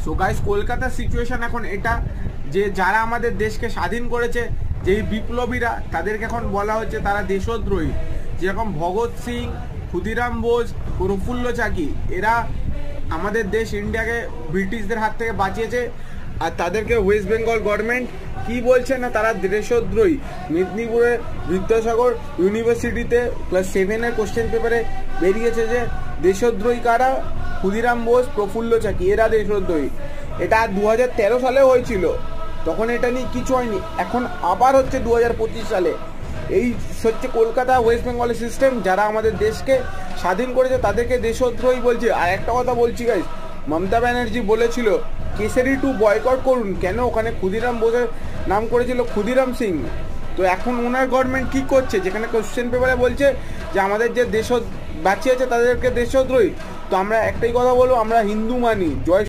So guys, কলকাতার situation এখন এটা যে যারা আমাদের দেশকে স্বাধীন করেছে, যেই বিপ্লবীরা, তাদেরকে এখন বলা হচ্ছে তারা দেশদ্রোহী। যেরকম ভগৎ সিং, ক্ষুদিরাম বোস, প্রফুল্ল চাকি, এরা আমাদের দেশ ইন্ডিয়াকে ব্রিটিশদের হাত থেকে বাঁচিয়েছে, আর তাদেরকে ওয়েস্ট বেঙ্গল গভর্নমেন্ট কি বলছে না তারা দেশদ্রোহী। মেদিনীপুরের বিদ্যাসাগর ইউনিভার্সিটিতে ক্লাস 7-এর কোশ্চেন পেপারে বেরিয়েছে যে দেশদ্রোহী কারা, ক্ষুদিরাম বোস, প্রফুল্ল চাকি, এরা দেশদ্রোহী। এটা 2013 সালে হয়েছিল, তখন এটা নিয়ে কিছু হয়নি। এখন আবার হচ্ছে 2025 সালে। এই হচ্ছে কলকাতা ওয়েস্ট বেঙ্গলের সিস্টেম। যারা আমাদের দেশকে স্বাধীন করেছে তাদেরকে দেশদ্রোহী বলছে। আর একটা কথা বলছি গাইস, মমতা ব্যানার্জি বলেছিল কেসারি 2 বয়কট করুন, কেন? ওখানে ক্ষুদিরাম বোসের নাম করেছিল ক্ষুদিরাম সিং। তো এখন ওনার গভর্নমেন্ট কী করছে, যেখানে কোশ্চেন পেপারে বলছে যে আমাদের যে দেশ বাঁচিয়েছে তাদেরকে দেশদ্রোহী। তো আমরা একটাই কথা বলবো, আমরা হিন্দু মানি। জয়।